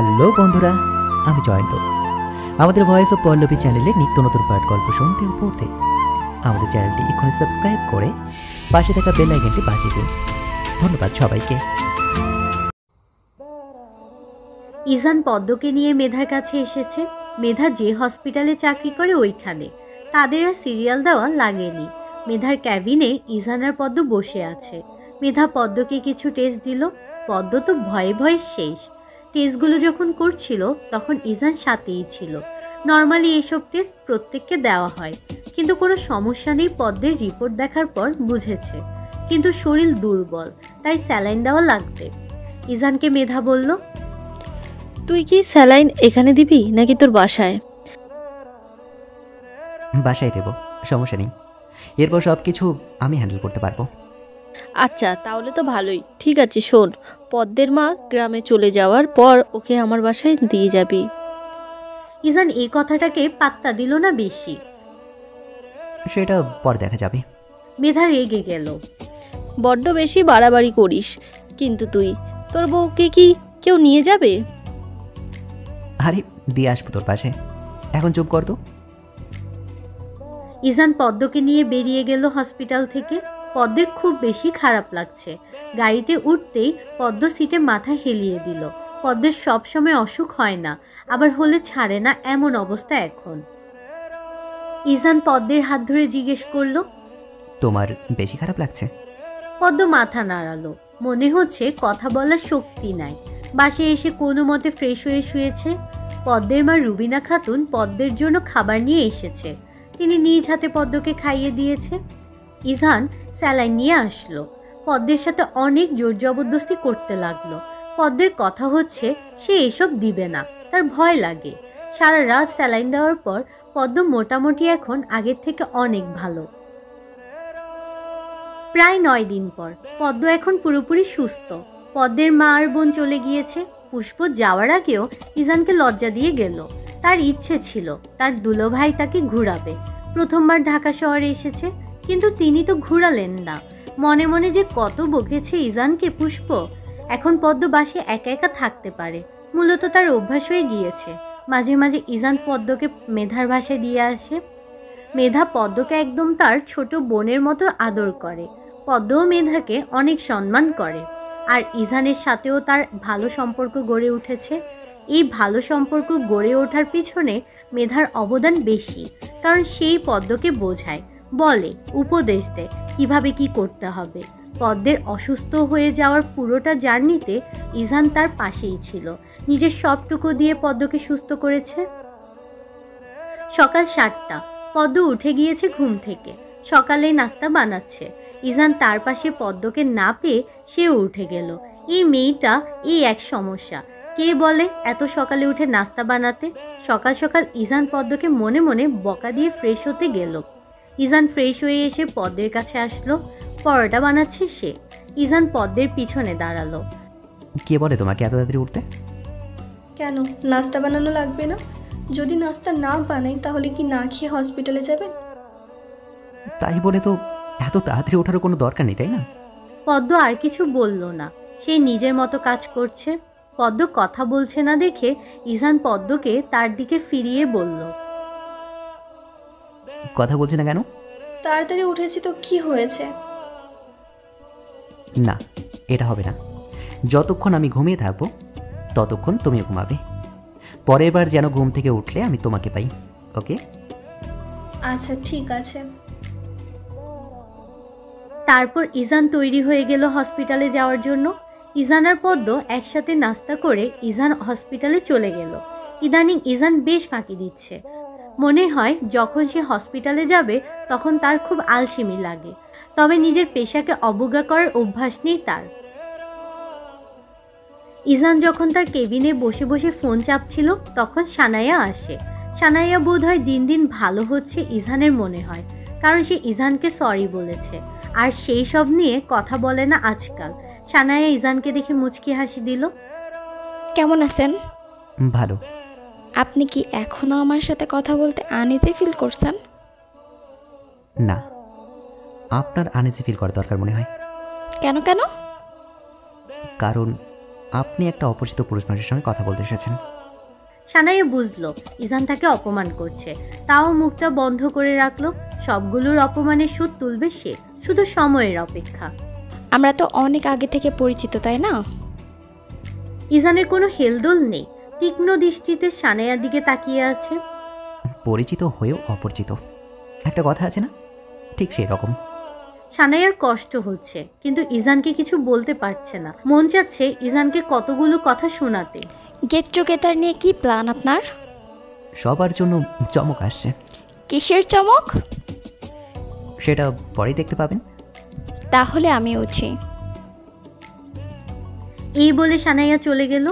Hello বন্ধুরা, আমি জয়ন্ত। আমাদের ভয়েস অফ পল্লবী চ্যানেলে নিত্য নতুন পাঠ গল্প শুনতে ও পড়তে আমাদের চ্যানেলটি এখনই সাবস্ক্রাইব করে পাশে থাকা বেল আইকনটি বাজিয়ে দিন। ধন্যবাদ সবাইকে। ইজান পদ্মকে নিয়ে মেধার কাছে এসেছে। মেধা যে হসপিটালে চাকরি করে ওইখানে। তাদের আর সিরিয়াল দেওয়া লাগেনি। মেধার ক্যাবিনে ইজান আর পদ্ম বসে আছে। মেধা পদ্মকে কিছু টেস্ট দিল। পদ্ম তো ভয়ে ভয়ে শেষ। টেস্টগুলো যখন করছিল তখন ইজান সাথেই ছিল। নর্মালি এসব টেস্ট প্রত্যেককে দেওয়া হয়, কিন্তু কোনো সমস্যা নেই পদ্মের রিপোর্ট দেখার পর বুঝেছে। কিন্তু শরীর দুর্বল, তাই স্যালাইন দেওয়া লাগবে। ইজানকে মেধা বলল, তুই কি স্যালাইন এখানে দিবি নাকি তোর বাসায়? বাসায় দেব, সমস্যা নেই। এরপর সব কিছু আমি হ্যান্ডেল করতে পারবো। আচ্ছা, তাহলে তো ভালোই। ঠিক আছে, শোন, পদ্মের মা গ্রামে চলে যাওয়ার পর ওকে আমার বাসায় দিয়ে যাবি। ইজান এই কথাটাকে পাত্তা দিল না বেশি। সেটা পরে দেখা যাবে। মেধা রেগে গেল। বড্ড বেশি বাড়াবাড়ি করিস কিন্তু তুই। তোর বউকে কি কেউ নিয়ে যাবে? আরে দিয়ে আসবো তোর পাশে, এখন চুপ কর তো। ইজান পদ্মকে নিয়ে বেরিয়ে গেল হসপিটাল থেকে। পদ্মের খুব বেশি খারাপ লাগছে। গাড়িতে উঠতেই পদ্ম সিটে মাথা হেলিয়ে দিল। পদ্মের সবসময় অসুখ হয় না, আবার হলে ছাড়ে না, এমন অবস্থা এখন। ইজান পদ্মের হাত ধরে জিজ্ঞেস করলো, তোমার বেশি খারাপ লাগছে? পদ্ম মাথা নাড়ালো। মনে হচ্ছে কথা বলার শক্তি নাই। বাসে এসে কোনো মতে ফ্রেশ হয়ে শুয়েছে। পদ্মের মা রুবিনা খাতুন পদ্মের জন্য খাবার নিয়ে এসেছে। তিনি নিজ হাতে পদ্মকে খাইয়ে দিয়েছে। ইজান স্যালাইন নিয়ে আসলো। পদ্মের সাথে অনেক জোর জবরদস্তি করতে লাগলো। পদ্মের কথা হচ্ছে সে এসব দিবে না, তার ভয় লাগে। সারা রাত স্যালাইন দেওয়ার পর পদ্ম মোটামুটি এখন আগের থেকে অনেক ভালো। প্রায় 9 দিন পর পদ্ম এখন পুরোপুরি সুস্থ। পদ্মের মা আর বোন চলে গিয়েছে। পুষ্প যাওয়ার আগেও ইজানকে লজ্জা দিয়ে গেল। তার ইচ্ছে ছিল তার দুলো ভাই তাকে ঘুরাবে। প্রথমবার ঢাকা শহরে এসেছে, কিন্তু তিনি তো ঘুরালেন না। মনে মনে যে কত বকেছে ইজানকে পুষ্প। এখন পদ্ম বাসে একা একা থাকতে পারে, মূলত তার অভ্যাস হয়ে গিয়েছে। মাঝে মাঝে ইজান পদ্মকে মেধার বাসায় দিয়ে আসে। মেধা পদ্মকে একদম তার ছোট বোনের মতো আদর করে। পদ্মও মেধাকে অনেক সম্মান করে। আর ইজানের সাথেও তার ভালো সম্পর্ক গড়ে উঠেছে। এই ভালো সম্পর্ক গড়ে ওঠার পিছনে মেধার অবদান বেশি, কারণ সেই পদ্মকে বোঝায়, বলে, উপদেশ দেয় কিভাবে কি করতে হবে। পদ্মের অসুস্থ হয়ে যাওয়ার পুরোটা জার্নিতে ইজান তার পাশেই ছিল। নিজের সবটুকু দিয়ে পদ্মকে সুস্থ করেছে। সকাল 7টা। পদ্ম উঠে গিয়েছে ঘুম থেকে। সকালে নাস্তা বানাচ্ছে। ইজান তার পাশে পদ্মকে না পেয়ে সেও উঠে গেল। এই মেয়েটা এই এক সমস্যা। কে বলে এত সকালে উঠে নাস্তা বানাতে? সকাল সকাল ইজান পদ্মকে মনে মনে বকা দিয়ে ফ্রেশ হতে গেল। ইজান ফ্রেশ হয়ে এসে পদ্মের কাছে আসলো। পরোটা বানাচ্ছে সে। ইজান পদ্মের পিছনে দাঁড়ালো। কে বলে তোমাকে এত তাড়াতাড়ি উঠতে? কেন, নাস্তা বানানো লাগবে না? যদি নাস্তা না বানাই তাহলে কি না খেয়ে হসপিটালে যাবেন? তাই বলে তো এত তাড়াতাড়ি ওঠারও কোনো দরকার নেই, তাই না? পদ্ম আর কিছু বলল না। সে নিজের মতো কাজ করছে। পদ্ম কথা বলছে না দেখে ইজান পদ্মকে তার দিকে ফিরিয়ে বলল, কথা বলছে না কেন? তাড়াতাড়ি উঠেছি তো কি হয়েছে? না, এটা হবে না। যতক্ষণ আমি ঘুমিয়ে থাকবো ততক্ষণ তুমিও ঘুমাবে। পরের বার যেন ঘুম থেকে উঠলে আমি তোমাকে পাই, ওকে? আচ্ছা ঠিক আছে। তারপর ইজান তৈরি হয়ে গেল হসপিটালে যাওয়ার জন্য। ইজান আর পদ্ম একসাথে নাস্তা করে ইজান হসপিটালে চলে গেল। ইদানিং ইজান বেশ ফাঁকি দিচ্ছে। মনে হয় যখন সে হসপিটালে যাবে তখন তার খুব আলসেমি লাগে। তবে নিজের পেশাকে অবজ্ঞা করার অভ্যাস নেই তার। ইজান যখন তার কেবিনে বসে বসে ফোন চাপছিল তখন সানায়া আসে। সানায়া বোধহয় দিন দিন ভালো হচ্ছে ইজানের মনে হয়, কারণ সে ইজানকে সরি বলেছে। আর সেই সব নিয়ে কথা বলে না আজকাল। সানায়া ইজানকে দেখে মুচকি হাসি দিল। কেমন আছেন? ভালো। আপনি কি এখনো আমার সাথে কথা বলতে আনইজি ফিল করছেন? না, আপনার আনইজি ফিল করা দরকার মনে হয়। কেন কেন? কারণ আপনি একটা অপরিচিত পুরুষ মানুষের সঙ্গে কথা বলতে এসেছেন। সানাইয়া বুঝলো ইজান তাকে অপমান করছে, তাও মুখটা বন্ধ করে রাখলো। সবগুলোর অপমানের সুদ তুলবে সে, শুধু সময়ের অপেক্ষা। আমরা তো অনেক আগে থেকে পরিচিত, তাই না? ইজানের কোনো হেলদোল নেই, তীক্ষ্ণ দৃষ্টিতে সানাইয়ার দিকে তাকিয়ে আছে। পরিচিত হয়েও অপরিচিত, একটা কথা আছে না, ঠিক সেই রকম। সানাইয়ার কষ্ট হচ্ছে, কিন্তু ইজানকে কিছু বলতে পারছে না। মন চাচ্ছে ইজানকে কতগুলো কথা শোনাতে। গেট টুগেদার নিয়ে কি প্ল্যান আপনার? সবার জন্য চমক আসছে। কিসের চমক? সেটা পরেই দেখতে পাবেন। তাহলে আমি উঠি। এই বলে সানাইয়া চলে গেল।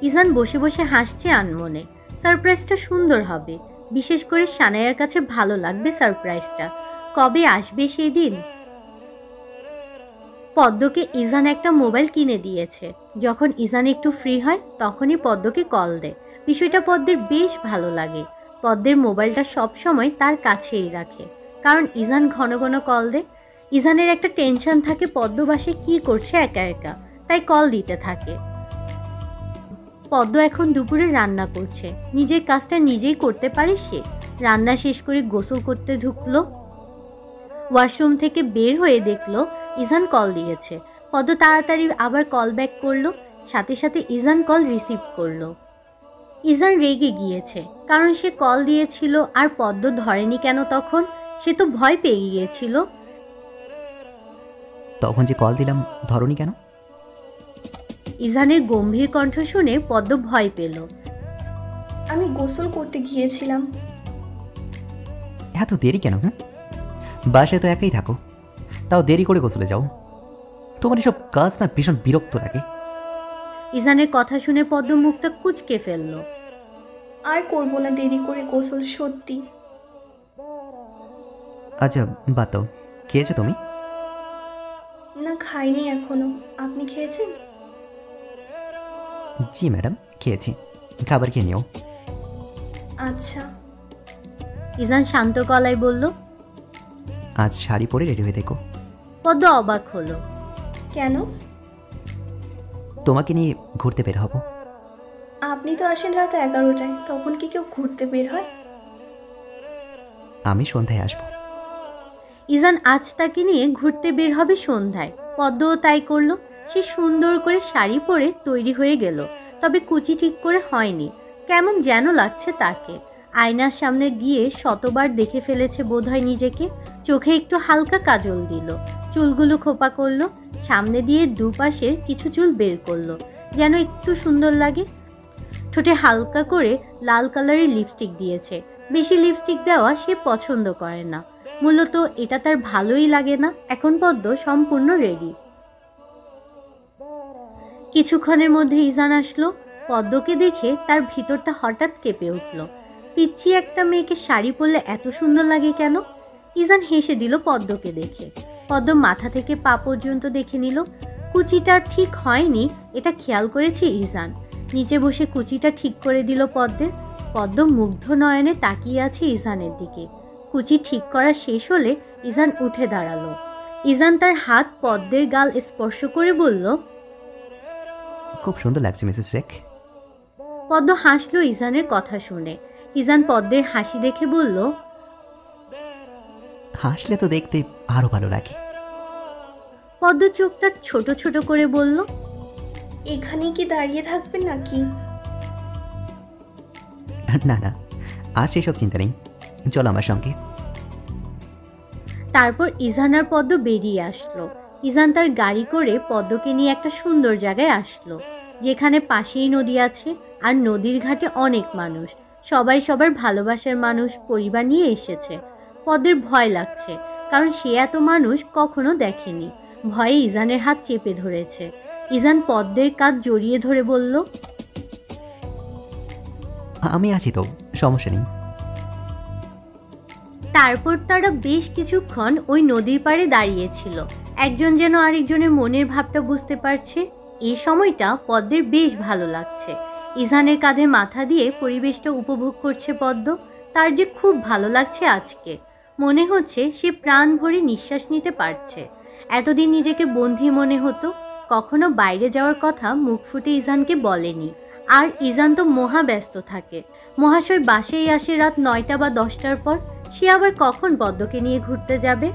ইজান বসে বসে হাসছে আনমনে। সারপ্রাইজটা সুন্দর হবে, বিশেষ করে সানাইয়ার কাছে ভালো লাগবে সারপ্রাইজটা। কবে আসবে সেই দিন? পদ্মকে ইজান একটা মোবাইল কিনে দিয়েছে। যখন ইজান একটু ফ্রি হয় তখনই পদ্মকে কল দেয়। বিষয়টা পদ্মের বেশ ভালো লাগে। পদ্মের মোবাইলটা সবসময় তার কাছেই রাখে, কারণ ইজান ঘন ঘন কল দেয়। ইজানের একটা টেনশন থাকে পদ্ম বাসে কী করছে একা একা, তাই কল দিতে থাকে। পদ্ম এখন দুপুরে রান্না করছে, নিজের কাজটা নিজেই করতে পারে সে। রান্না শেষ করে গোসল করতে ঢুকলো। ওয়াশরুম থেকে বের হয়ে দেখলো ইজান কল দিয়েছে। পদ্ম তাড়াতাড়ি আবার কল ব্যাক করলো, সাথে সাথে ইজান কল রিসিভ করলো। ইজান রেগে গিয়েছে, কারণ সে কল দিয়েছিল আর পদ্ম ধরেনি কেন তখন? সে তো ভয় পেয়ে গিয়েছিল। তখন যে কল দিলাম ধরনি কেন? ইজানের গম্ভীর কণ্ঠ শুনে পদ্ম ভয় পেল। আমি গোসল করতে গিয়েছিলাম। এত দেরি কেন? বাসায় তো একাই থাকো, তাও দেরি করে গোসলে যাও। তোমার এসব কাজ না ভীষণ বিরক্ত লাগে। ইজানের কথা শুনে পদ্ম মুখটা কুঁচকে ফেলল। আর করবো না দেরি করে গোসল, সত্যি। আচ্ছা বাদ দাও, খেয়েছো তুমি? না, খাইনি এখনো। আপনি খেয়েছেন? জি ম্যাডাম, খেয়েছি। খাবার খেয়ে নিও। আচ্ছা। ইজান শান্ত গলায় বলল। আজ শাড়ি পরে রেডি হয়ে দেখো। পদ্ম অবাক হলো। কেন? তোমাকে নিয়ে ঘুরতে বের হব। আপনি তো আসেন রাত 11টায়, তখন কি কেউ ঘুরতে বের হয়? আমি সন্ধ্যায় আসবো। ইজান আজ তাকে নিয়ে ঘুরতে বের হবে সন্ধ্যায়। পদ্মও তাই করলো। সে সুন্দর করে শাড়ি পরে তৈরি হয়ে গেল, তবে কুচি ঠিক করে হয়নি। কেমন যেন লাগছে তাকে। আয়নার সামনে গিয়ে শতবার দেখে ফেলেছে বোধহয় নিজেকে। চোখে একটু হালকা কাজল দিল, চুলগুলো খোপা করলো, সামনে দিয়ে দুপাশের কিছু চুল বের করলো যেন একটু সুন্দর লাগে। ঠোঁটে হালকা করে লাল কালারের লিপস্টিক দিয়েছে। বেশি লিপস্টিক দেওয়া সে পছন্দ করে না, মূলত এটা তার ভালোই লাগে না। এখন পদ্ম সম্পূর্ণ রেডি। কিছুক্ষণের মধ্যে ইজান আসলো। পদ্মকে দেখে তার ভিতরটা হঠাৎ কেঁপে উঠল। পিচ্ছি একটা মেয়েকে শাড়ি পরলে এত সুন্দর লাগে কেন? ইজান হেসে দিল পদ্মকে দেখে। পদ্ম মাথা থেকে পা পর্যন্ত দেখে নিল। কুচিটা ঠিক হয়নি এটা খেয়াল করেছে ইজান। নিচে বসে কুচিটা ঠিক করে দিল পদ্মের। পদ্ম মুগ্ধ নয়নে তাকিয়ে আছে ইজানের দিকে। কুচি ঠিক করা শেষ হলে ইজান উঠে দাঁড়ালো। ইজান তার হাত পদ্মের গাল স্পর্শ করে বলল, খুব সুন্দর লাগছে মিসেস শেখ। পদ্ম হাসলো ইজানের কথা শুনে। ইজান পদ্মের হাসি দেখে বলল, হাসলে তো দেখতে আরো ভালো লাগে। পদ্ম চোখটা ছোট ছোট করে বলল, এখানেই কি দাঁড়িয়ে থাকবেন নাকি? না না, আজ সেসব চিন্তা নেই, চলো আমার সঙ্গে। তারপর ইজান আর পদ্ম বেরিয়ে আসলো। ইজান তার গাড়ি করে পদ্মকে নিয়ে একটা সুন্দর জায়গায় আসলো, যেখানে পাশেই নদী আছে আর নদীর ঘাটে অনেক মানুষ। সবাই সবার ভালোবাসার মানুষ, পরিবার নিয়ে এসেছে। পদ্মের ভয় লাগছে, কারণ সে এত মানুষ কখনো দেখেনি। ভয়ে ইজানের হাত চেপে ধরেছে। ইজান পদ্মের কাঁধ জড়িয়ে ধরে বলল, আমি আছি তো, সমস্যা নেই। তারপর তারা বেশ কিছুক্ষণ ওই নদীর পাড়ে দাঁড়িয়েছিল। একজন যেন আরেকজনের মনের ভাবটা বুঝতে পারছে। এই সময়টা পদ্মের বেশ ভালো লাগছে। ইজানের কাঁধে মাথা দিয়ে পরিবেশটা উপভোগ করছে পদ্ম। তার যে খুব ভালো লাগছে আজকে। মনে হচ্ছে সে প্রাণ ভরে নিঃশ্বাস নিতে পারছে। এতদিন নিজেকে বন্দী মনে হতো, কখনো বাইরে যাওয়ার কথা মুখ ফুটে ইজানকে বলেনি। আর ইজান তো মহা ব্যস্ত থাকে। মহাশয় বাসেই আসে রাত 9টা বা 10টার পর। সে আবার কখন পদ্মকে নিয়ে ঘুরতে যাবে?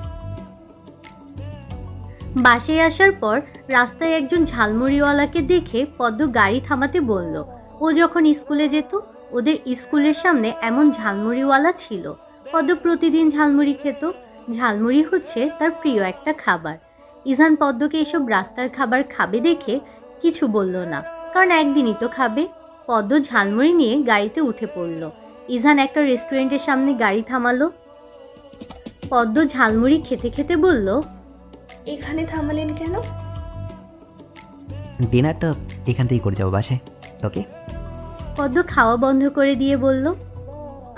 বাসে আসার পর রাস্তায় একজন ঝালমুড়িওয়ালাকে দেখে পদ্ম গাড়ি থামাতে বলল। ও যখন স্কুলে যেত ওদের স্কুলের সামনে এমন ঝালমুড়িওয়ালা ছিল। পদ্ম প্রতিদিন ঝালমুড়ি খেত। ঝালমুড়ি হচ্ছে তার প্রিয় একটা খাবার। ইজান পদ্মকে এসব রাস্তার খাবার খাবে দেখে কিছু বলল না, কারণ একদিনই তো খাবে। পদ্ম ঝালমুড়ি নিয়ে গাড়িতে উঠে পড়ল। ইজান একটা রেস্টুরেন্টের সামনে গাড়ি থামালো। পদ্ম ঝালমুড়ি খেতে খেতে বলল, এখানে থামালেন কেন? ডিনারটা এখান থেকেই করে যাবো বাসে, ওকে? পদ্ম খাওয়া বন্ধ করে দিয়ে বলল,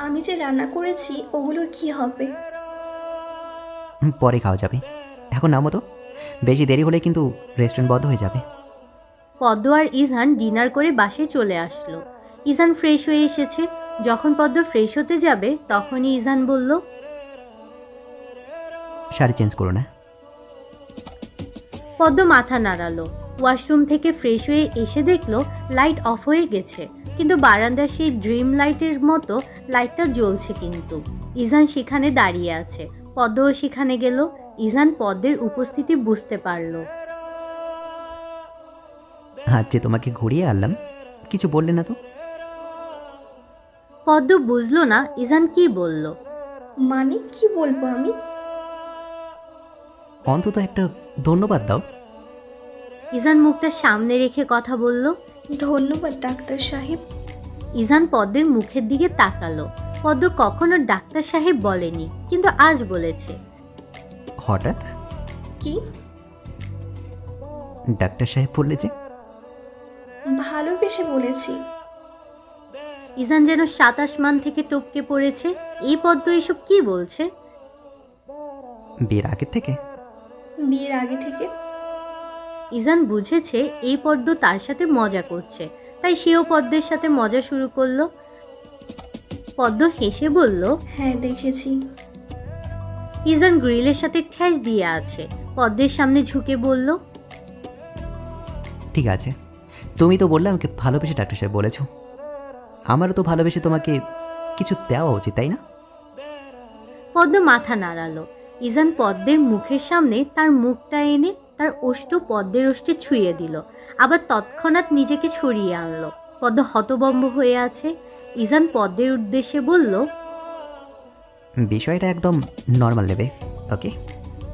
আমি যে রান্না করেছি ওগুলোর কি হবে? পরে খাওয়া যাবে, এখন নামো তো। বেশি দেরি হলে কিন্তু রেস্টুরেন্ট বন্ধ হয়ে যাবে। পদ্ম আর ইজান ডিনার করে বাসে চলে আসলো। ইজান ফ্রেশ হয়ে এসেছে। যখন পদ্ম ফ্রেশ হতে যাবে তখনই ইজান বলল, শাড়ি চেঞ্জ করো না। পদ্ম মাথা নাড়ালো। ওয়াশরুম থেকে ফ্রেশ হয়ে এসে দেখলো লাইট অফ হয়ে গেছে, কিন্তু বারান্দার সেই ড্রিম লাইটের মতো লাইটটা জ্বলছে। কিন্তু ইজান সেখানে দাঁড়িয়ে আছে। পদ্মও সেখানে গেল। ইজান পদ্মের উপস্থিতি বুঝতে পারলো। আজ যে তোমাকে ঘুরিয়ে আনলাম, কিছু বললে না তো? পদ্ম বুঝলো না ইজান কি বলল। মানে কি বলবো আমি? অন্তত একটা ধন্যবাদ দাও। ইজান মুখটা সামনে রেখে কথা বলল। ধন্যবাদ ডাক্তার সাহেব। ইজান পদ্মের মুখের দিকে তাকালো। পদ্ম কখনো ডাক্তার সাহেব বলেনি, কিন্তু আজ বলেছে। হঠাৎ কি? ডাক্তার সাহেব বললে যে? ভালোবেসে বলেছি। ইজান যেন 7 আসমান থেকে টপকে পড়েছে। এই পদ্ম এসব কি বলছে? বিয়ের আগের থেকে? বিয়ের আগে থেকে। ইজান বুঝেছে এই পদ্ম তার সাথে মজা করছে, তাই সেও পদ্মের সাথে মজা শুরু করলো। পদ্ম হেসে বলল, হ্যাঁ দেখেছি। ইজান গ্রিলের সাথে ঠ্যাস দিয়ে আছে। পদ্মের সামনে ঝুঁকে বলল, ঠিক আছে, তুমি তো বললে আমাকে ভালোবেসে ডাক্তার সাহেব বলেছ। আমারও তো ভালোবেসে তোমাকে কিছু দেওয়া উচিত, তাই না? পদ্ম মাথা নাড়ালো। ইজান পদ্মের মুখের সামনে তার মুখটা এনে তার ওষ্ঠ পদ্মের ওষ্ঠে ছুঁয়ে দিল, আবার তৎক্ষণাৎ নিজেকে ছড়িয়ে আনলো। পদ্ম হতবম্ব হয়ে আছে। ইজান পদ্মের উদ্দেশ্যে বলল, বিষয়টা একদম নর্মাল নেবে, ওকে?